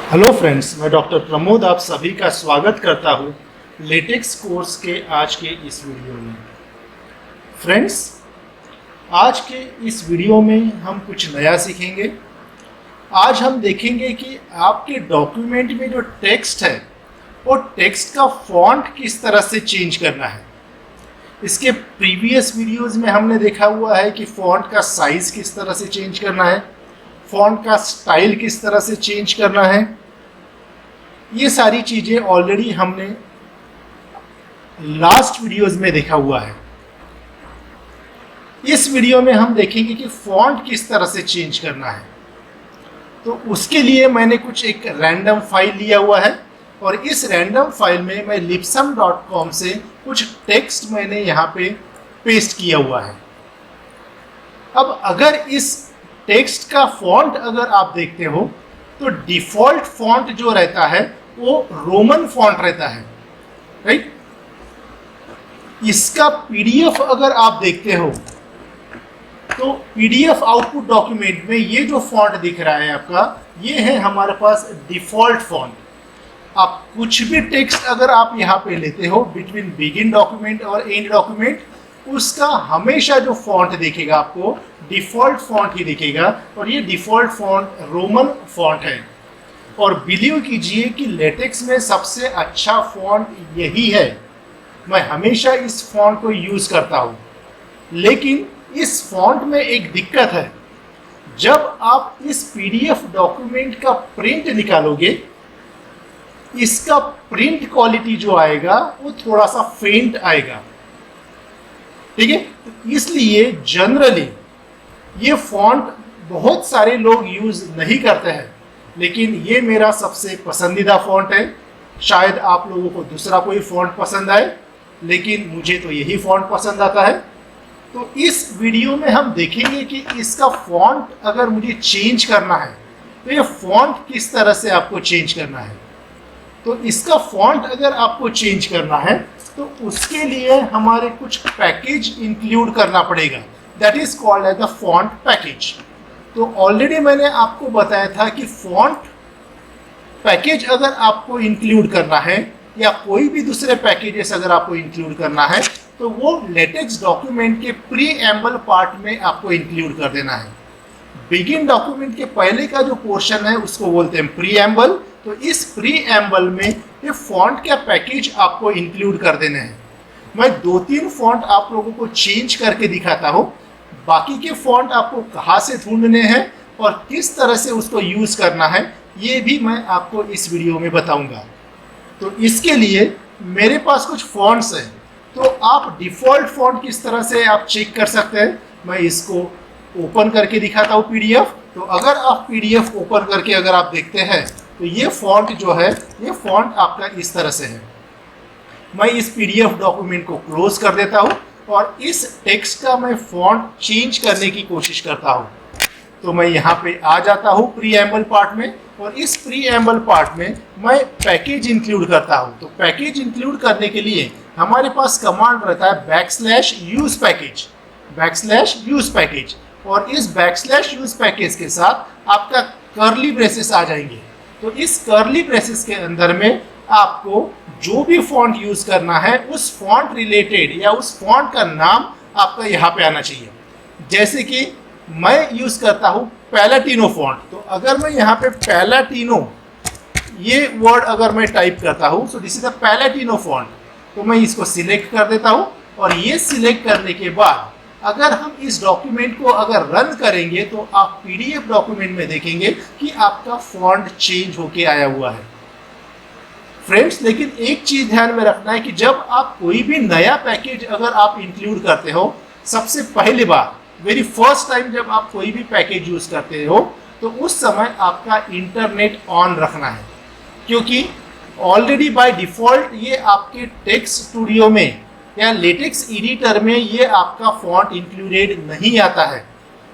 Hello friends, मैं doctor Pramod आप सभी का स्वागत करता हूँ लेटेक्स कोर्स के आज के इस वीडियो में। फ्रेंड्स, आज के इस वीडियो में हम कुछ नया सीखेंगे। आज हम देखेंगे कि आपके डॉक्यूमेंट में जो टेक्स्ट है वो टेक्स्ट का फॉन्ट किस तरह से चेंज करना है। इसके प्रीवियस वीडियोस में हमने देखा हुआ है कि फॉन्ट का साइज़ किस तरह से चेंज करना है, फॉन्ट का स्टाइल किस तरह से चेंज करना है। ये सारी चीज़ें ऑलरेडी हमने लास्ट वीडियोस में देखा हुआ है। इस वीडियो में हम देखेंगे कि फॉन्ट किस तरह से चेंज करना है। तो उसके लिए मैंने कुछ एक रैंडम फाइल लिया हुआ है और इस रैंडम फाइल में मैं lipsum.com से कुछ टेक्स्ट मैंने यहाँ पे पेस्ट किया हुआ है। अब अगर इस टेक्स्ट का फॉन्ट अगर आप देखते हो तो डिफ़ॉल्ट फॉन्ट जो रहता है वो रोमन फॉन्ट रहता है, राइट। इसका पीडीएफ अगर आप देखते हो तो पीडीएफ आउटपुट डॉक्यूमेंट में ये जो फॉन्ट दिख रहा है आपका, ये है हमारे पास डिफ़ॉल्ट फॉन्ट। आप कुछ भी टेक्स्ट अगर आप यहाँ पे लेते हो बिटवीन बिगिन डॉक्यूमेंट और एंड डॉक्यूमेंट, उसका हमेशा जो फॉन्ट दिखेगा आपको डिफ़ॉल्ट फॉन्ट ही दिखेगा और ये डिफ़ॉल्ट फॉन्ट रोमन फॉन्ट है। और बिलीव कीजिए कि लेटेक्स में सबसे अच्छा फॉन्ट यही है। मैं हमेशा इस फॉन्ट को यूज़ करता हूँ, लेकिन इस फॉन्ट में एक दिक्कत है। जब आप इस पीडीएफ डॉक्यूमेंट का प्रिंट निकालोगे, इसका प्रिंट क्वालिटी जो आएगा वो थोड़ा सा फेंट आएगा, ठीक है। तो इसलिए जनरली ये फॉन्ट बहुत सारे लोग यूज़ नहीं करते हैं, लेकिन ये मेरा सबसे पसंदीदा फॉन्ट है। शायद आप लोगों को दूसरा कोई फॉन्ट पसंद आए, लेकिन मुझे तो यही फॉन्ट पसंद आता है। तो इस वीडियो में हम देखेंगे कि इसका फॉन्ट अगर मुझे चेंज करना है तो ये फॉन्ट किस तरह से आपको चेंज करना है। तो इसका फॉन्ट अगर आपको चेंज करना है तो उसके लिए हमारे कुछ पैकेज इंक्लूड करना पड़ेगा, that is called as the font package. तो ऑलरेडी मैंने आपको बताया था कि फॉन्ट पैकेज अगर आपको इंक्लूड करना है या कोई भी दूसरे पैकेजेस अगर आपको इंक्लूड करना है तो वो लेटेक्स डॉक्यूमेंट के प्रीएम्बल पार्ट में आपको इंक्लूड कर देना है। बिगिन डॉक्यूमेंट के पहले का जो पोर्शन है उसको बोलते हैं प्रीएम्बल। तो इस प्रीएम्बल में ये फॉन्ट का पैकेज आपको इंक्लूड कर देने हैं। मैं 2-3 फॉन्ट आप लोगों को चेंज करके दिखाता हूँ। बाकी के फॉन्ट आपको कहाँ से ढूंढने हैं और किस तरह से उसको यूज़ करना है, ये भी मैं आपको इस वीडियो में बताऊंगा। तो इसके लिए मेरे पास कुछ फॉन्ट्स हैं। तो आप डिफ़ॉल्ट फॉन्ट किस तरह से आप चेक कर सकते हैं, मैं इसको ओपन करके दिखाता हूँ पीडीएफ। तो अगर आप पीडीएफ ओपन करके अगर आप देखते हैं तो ये फॉन्ट जो है, ये फॉन्ट आपका इस तरह से है। मैं इस पीडीएफ डॉक्यूमेंट को क्लोज कर देता हूँ और इस टेक्स्ट का मैं फॉन्ट चेंज करने की कोशिश करता हूँ। तो मैं यहाँ पे आ जाता हूँ प्रीएम्बल पार्ट में और इस प्रीएम्बल पार्ट में मैं पैकेज इंक्लूड करता हूँ। तो पैकेज इंक्लूड करने के लिए हमारे पास कमांड रहता है /use पैकेज, और इस /use पैकेज के साथ आपका कर्ली ब्रेसेस आ जाएंगे। तो इस कर्ली ब्रेसेस के अंदर में आपको जो भी फॉन्ट यूज़ करना है उस फॉन्ट रिलेटेड या उस फॉन्ट का नाम आपका यहाँ पे आना चाहिए। जैसे कि मैं यूज़ करता हूँ पैलाटिनो फॉन्ट, तो अगर मैं यहाँ पे पैलाटिनो ये वर्ड अगर मैं टाइप करता हूँ, so this is the Palatino font, तो मैं इसको सिलेक्ट कर देता हूँ। और ये सिलेक्ट करने के बाद अगर हम इस डॉक्यूमेंट को अगर रन करेंगे तो आप पीडीएफ डॉक्यूमेंट में देखेंगे कि आपका फॉन्ट चेंज होके आया हुआ है। फ्रेंड्स, लेकिन एक चीज़ ध्यान में रखना है कि जब आप कोई भी नया पैकेज अगर आप इंक्लूड करते हो, सबसे पहली बार वेरी फर्स्ट टाइम जब आप कोई भी पैकेज यूज़ करते हो तो उस समय आपका इंटरनेट ऑन रखना है, क्योंकि ऑलरेडी बाय डिफ़ॉल्ट ये आपके टेक्स्ट स्टूडियो में या लेटेक्स एडिटर में ये आपका फॉन्ट इंक्लूडेड नहीं आता है।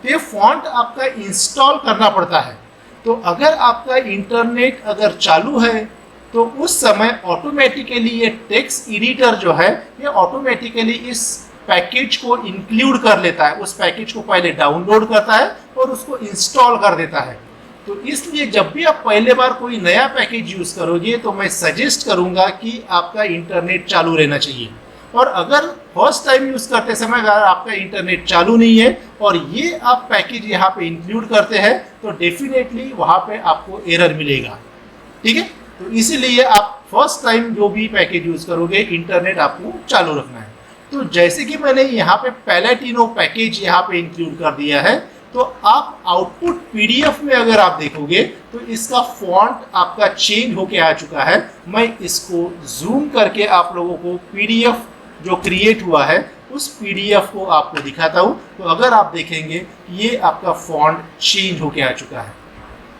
तो ये फॉन्ट आपका इंस्टॉल करना पड़ता है। तो अगर आपका इंटरनेट अगर चालू है तो उस समय ऑटोमेटिकली ये टेक्स्ट एडिटर जो है ये ऑटोमेटिकली इस पैकेज को इंक्लूड कर लेता है। उस पैकेज को पहले डाउनलोड करता है और उसको इंस्टॉल कर देता है। तो इसलिए जब भी आप पहले बार कोई नया पैकेज यूज़ करोगे तो मैं सजेस्ट करूंगा कि आपका इंटरनेट चालू रहना चाहिए। और अगर फर्स्ट टाइम यूज़ करते समय अगर आपका इंटरनेट चालू नहीं है और ये आप पैकेज यहाँ पे इंक्लूड करते हैं तो डेफिनेटली वहाँ पे आपको एरर मिलेगा। ठीक है, तो इसीलिए आप फर्स्ट टाइम जो भी पैकेज यूज़ करोगे इंटरनेट आपको चालू रखना है। तो जैसे कि मैंने यहाँ पे पैलेटिनो पैकेज यहाँ पे इंक्लूड कर दिया है, तो आप आउटपुट पीडीएफ में अगर आप देखोगे तो इसका फॉन्ट आपका चेंज होके आ चुका है। मैं इसको जूम करके आप लोगों को पीडीएफ जो क्रिएट हुआ है उस पीडीएफ को आपको दिखाता हूँ। तो अगर आप देखेंगे ये आपका फॉन्ट चेंज होके आ चुका है।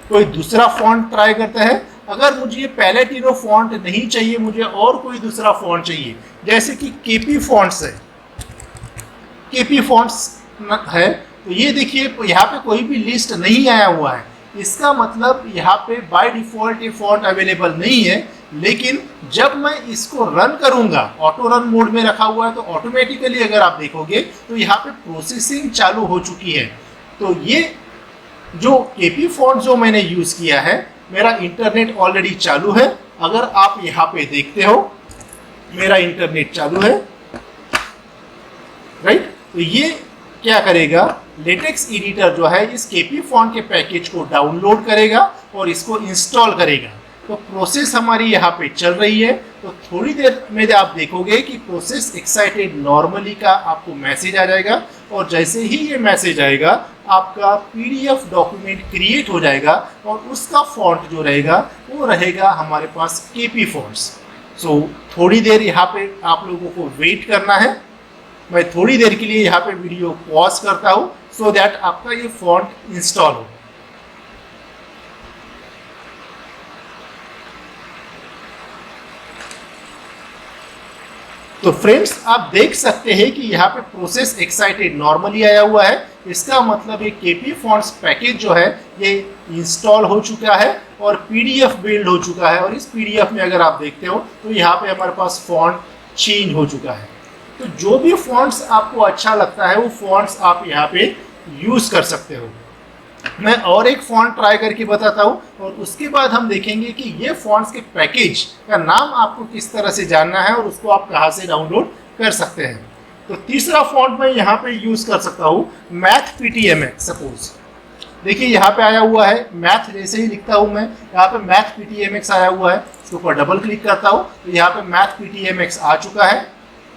कोई दूसरा फॉन्ट ट्राई करता है। अगर मुझे ये पैलेटिनो फॉन्ट नहीं चाहिए, मुझे और कोई दूसरा फॉन्ट चाहिए, जैसे कि केपी फॉन्ट्स है, केपी फॉन्ट्स है, तो ये देखिए यहाँ पे कोई भी लिस्ट नहीं आया हुआ है। इसका मतलब यहाँ पे बाय डिफ़ॉल्ट ये फॉन्ट अवेलेबल नहीं है। लेकिन जब मैं इसको रन करूँगा, ऑटो रन मोड में रखा हुआ है, तो ऑटोमेटिकली अगर आप देखोगे तो यहाँ पे प्रोसेसिंग चालू हो चुकी है। तो ये जो केपी फॉन्ट जो मैंने यूज़ किया है, मेरा इंटरनेट ऑलरेडी चालू है। अगर आप यहाँ पे देखते हो मेरा इंटरनेट चालू है, राइट। तो ये क्या करेगा, लेटेक्स एडिटर जो है इस केपी फॉन्ट के पैकेज को डाउनलोड करेगा और इसको इंस्टॉल करेगा। तो प्रोसेस हमारी यहाँ पे चल रही है। तो थोड़ी देर में आप देखोगे कि प्रोसेस एक्साइटेड नॉर्मली का आपको मैसेज आ जाएगा और जैसे ही ये मैसेज आएगा आपका पीडीएफ डॉक्यूमेंट क्रिएट हो जाएगा और उसका फॉन्ट जो रहेगा वो रहेगा हमारे पास केपी फॉन्ट्स। सो थोड़ी देर यहाँ पे आप लोगों को वेट करना है। मैं थोड़ी देर के लिए यहाँ पे वीडियो पॉज करता हूँ सो दैट आपका ये फॉन्ट इंस्टॉल हो। तो फ्रेंड्स आप देख सकते हैं कि यहाँ पे प्रोसेस एक्साइटेड नॉर्मली आया हुआ है। इसका मतलब ये केपी फॉन्ट्स पैकेज जो है ये इंस्टॉल हो चुका है और पीडीएफ बिल्ड हो चुका है। और इस पीडीएफ में अगर आप देखते हो तो यहाँ पे हमारे पास फॉन्ट चेंज हो चुका है। तो जो भी फॉन्ट्स आपको अच्छा लगता है वो फॉन्ट्स आप यहाँ पे यूज़ कर सकते हो। मैं और एक फॉन्ट ट्राई करके बताता हूँ और उसके बाद हम देखेंगे कि ये फॉन्ट्स के पैकेज का नाम आपको किस तरह से जानना है और उसको आप कहाँ से डाउनलोड कर सकते हैं। तो तीसरा फॉन्ट मैं यहाँ पे यूज़ कर सकता हूँ मैथ पीटीएमएक्स। सपोज देखिए यहाँ पे आया हुआ है, मैथ जैसे ही लिखता हूँ मैं, यहाँ पे मैथ पीटीएमएक्स आया हुआ है। इसके ऊपर डबल क्लिक करता हूँ तो यहाँ पे मैथ पीटीएमएक्स आ चुका है।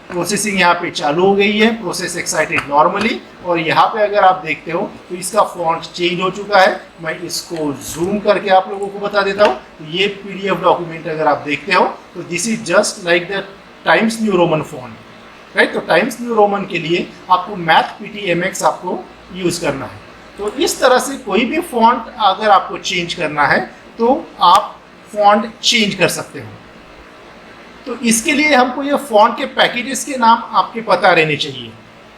प्रोसेसिंग यहाँ पे चालू हो गई है, प्रोसेस एक्साइटेड नॉर्मली। और यहाँ पे अगर आप देखते हो तो इसका फॉन्ट चेंज हो चुका है। मैं इसको जूम करके आप लोगों को बता देता हूँ। तो ये पीडीएफ डॉक्यूमेंट अगर आप देखते हो तो this is just like the times new Roman font, right. तो टाइम्स न्यू रोमन के लिए आपको मैथ पीटीएमएक्स आपको यूज़ करना है। तो इस तरह से कोई भी फॉन्ट अगर आपको चेंज करना है तो आप फॉन्ट चेंज कर सकते हो। तो इसके लिए हमको ये फॉन्ट के पैकेजेस के नाम आपके पता रहने चाहिए।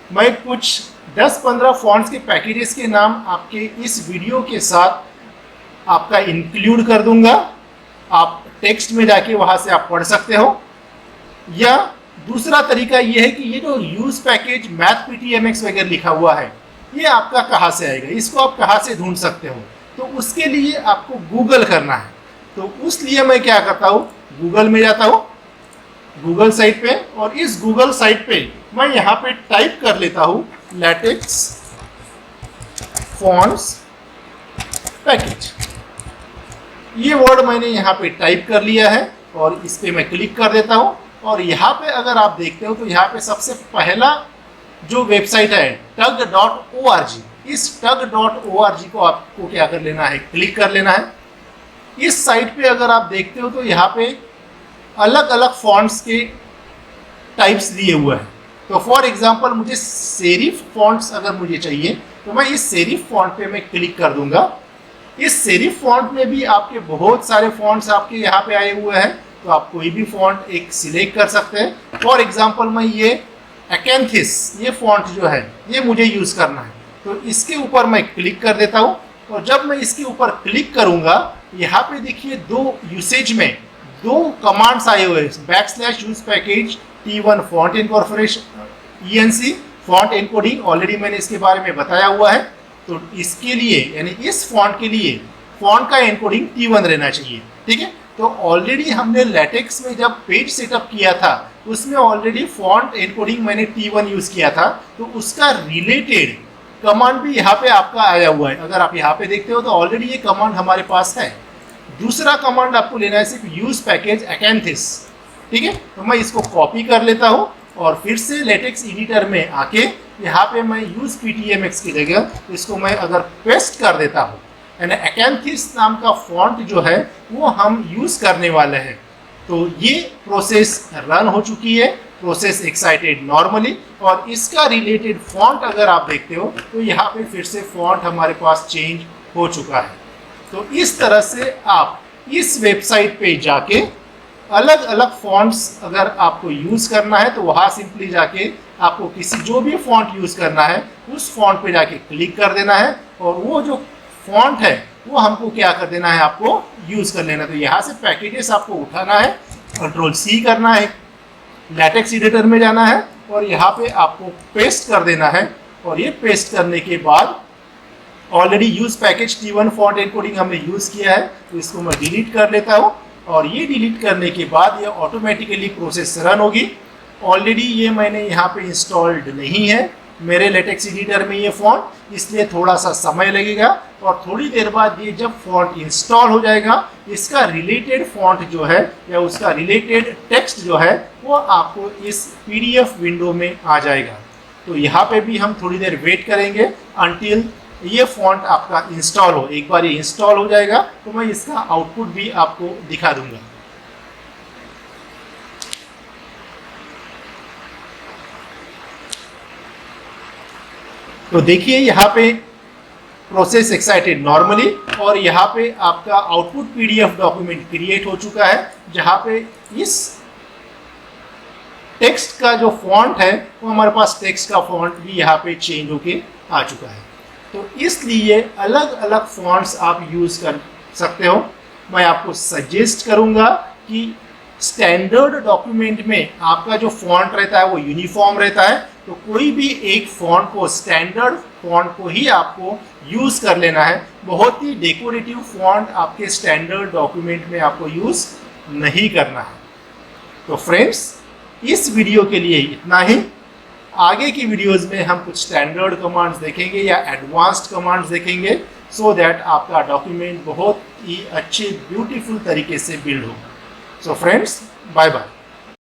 मैं कुछ 10-15 फॉन्ट्स के पैकेजेस के नाम आपके इस वीडियो के साथ आपका इंक्लूड कर दूंगा। आप टेक्स्ट में जाके वहाँ से आप पढ़ सकते हो। या दूसरा तरीका ये है कि ये जो यूज़ पैकेज मैथ पीटीएमएक्स वगैरह लिखा हुआ है ये आपका कहाँ से आएगा, इसको आप कहाँ से ढूंढ सकते हो। तो उसके लिए आपको गूगल करना है। तो उसलिए मैं क्या करता हूँ, गूगल में जाता हूँ, गूगल साइट पे, और इस गूगल साइट पे मैं यहाँ पे टाइप कर लेता हूँ लेटेक्स फॉन्ट्स पैकेज। ये वर्ड मैंने यहाँ पे टाइप कर लिया है और इस पे मैं क्लिक कर देता हूँ। और यहाँ पे अगर आप देखते हो तो यहाँ पे सबसे पहला जो वेबसाइट है tug.org, इस tug.org को आपको क्या कर लेना है, क्लिक कर लेना है। इस साइट पे अगर आप देखते हो तो यहाँ पे अलग अलग फॉन्ट्स के टाइप्स दिए हुए हैं। तो फॉर एग्जांपल मुझे सेरिफ फॉन्ट्स अगर मुझे चाहिए तो मैं इस सेरिफ फॉन्ट पे मैं क्लिक कर दूंगा। इस सेरिफ फॉन्ट में भी आपके बहुत सारे फॉन्ट्स आपके यहाँ पे आए हुए हैं। तो आप कोई भी फॉन्ट एक सिलेक्ट कर सकते हैं। फॉर एग्जांपल मैं ये एकेंथिस, ये फॉन्ट जो है ये मुझे यूज़ करना है। तो इसके ऊपर मैं क्लिक कर देता हूँ। और जब मैं इसके ऊपर क्लिक करूँगा यहाँ पे देखिए दो यूसेज में दो कमांड्स आए हुए हैं। /use package T1 font incorporation ENC font encoding, already मैंने इसके बारे में बताया हुआ है। तो इसके लिए यानी इस फॉन्ट के लिए फॉन्ट का एनकोडिंग T1 रहना चाहिए, ठीक है। तो ऑलरेडी हमने लेटेक्स में जब पेज सेटअप किया था उसमें ऑलरेडी फॉन्ट एनकोडिंग मैंने T1 यूज किया था, तो उसका रिलेटेड कमांड भी यहाँ पे आपका आया हुआ है। अगर आप यहाँ पे देखते हो तो ऑलरेडी ये कमांड हमारे पास है। दूसरा कमांड आपको लेना है सिर्फ यूज पैकेज अकैंथिस, ठीक है। तो मैं इसको कॉपी कर लेता हूँ और फिर से लेटेक्स एडिटर में आके यहाँ पे मैं यूज PTMX की जगह इसको मैं अगर पेस्ट कर देता हूँ, यानी अकैंथिस नाम का फॉन्ट जो है वो हम यूज करने वाले हैं। तो ये प्रोसेस रन हो चुकी है, प्रोसेस एक्साइटेड नॉर्मली, और इसका रिलेटेड फॉन्ट अगर आप देखते हो तो यहाँ पे फिर से फॉन्ट हमारे पास चेंज हो चुका है। तो इस तरह से आप इस वेबसाइट पे जाके अलग अलग फॉन्ट्स अगर आपको यूज करना है तो वहाँ सिंपली जाके आपको किसी जो भी फॉन्ट यूज करना है उस फॉन्ट पे जाके क्लिक कर देना है और वो जो फॉन्ट है वो हमको क्या कर देना है, आपको यूज कर लेना। तो यहाँ से पैकेजेस आपको उठाना है, Ctrl+C करना है, लेटेक्स एडिटर में जाना है और यहाँ पे आपको पेस्ट कर देना है। और ये पेस्ट करने के बाद already use package T1 font encoding हमने यूज किया है, तो इसको मैं डिलीट कर लेता हूँ। और ये डिलीट करने के बाद ये ऑटोमेटिकली प्रोसेस रन होगी। ऑलरेडी ये मैंने यहाँ पे इंस्टॉल्ड नहीं है मेरे लेटेक्स एडिटर में ये फॉन्ट, इसलिए थोड़ा सा समय लगेगा और थोड़ी देर बाद ये जब फॉन्ट इंस्टॉल हो जाएगा इसका रिलेटेड फॉन्ट जो है या उसका रिलेटेड टेक्स्ट जो है वो आपको इस PDF विंडो में आ जाएगा। तो यहाँ पे भी हम थोड़ी देर वेट करेंगे अंटिल ये फॉन्ट आपका इंस्टॉल हो। एक बार ये इंस्टॉल हो जाएगा तो मैं इसका आउटपुट भी आपको दिखा दूंगा। तो देखिए यहाँ पे प्रोसेस एक्साइटेड नॉर्मली और यहाँ पे आपका आउटपुट PDF डॉक्यूमेंट क्रिएट हो चुका है, जहाँ पे इस टेक्स्ट का जो फॉन्ट है वो हमारे पास टेक्स्ट का फॉन्ट भी यहाँ पे चेंज होके आ चुका है। तो इसलिए अलग अलग फॉन्ट्स आप यूज कर सकते हो। मैं आपको सजेस्ट करूँगा कि स्टैंडर्ड डॉक्यूमेंट में आपका जो फॉन्ट रहता है वो यूनिफॉर्म रहता है, तो कोई भी एक फॉन्ट को स्टैंडर्ड फॉन्ट को ही आपको यूज़ कर लेना है। बहुत ही डेकोरेटिव फॉन्ट आपके स्टैंडर्ड डॉक्यूमेंट में आपको यूज़ नहीं करना है। तो फ्रेंड्स इस वीडियो के लिए इतना ही। आगे की वीडियोस में हम कुछ स्टैंडर्ड कमांड्स देखेंगे या एडवांस्ड कमांड्स देखेंगे, सो दैट आपका डॉक्यूमेंट बहुत ही अच्छे ब्यूटीफुल तरीके से बिल्ड हो। So friends bye bye.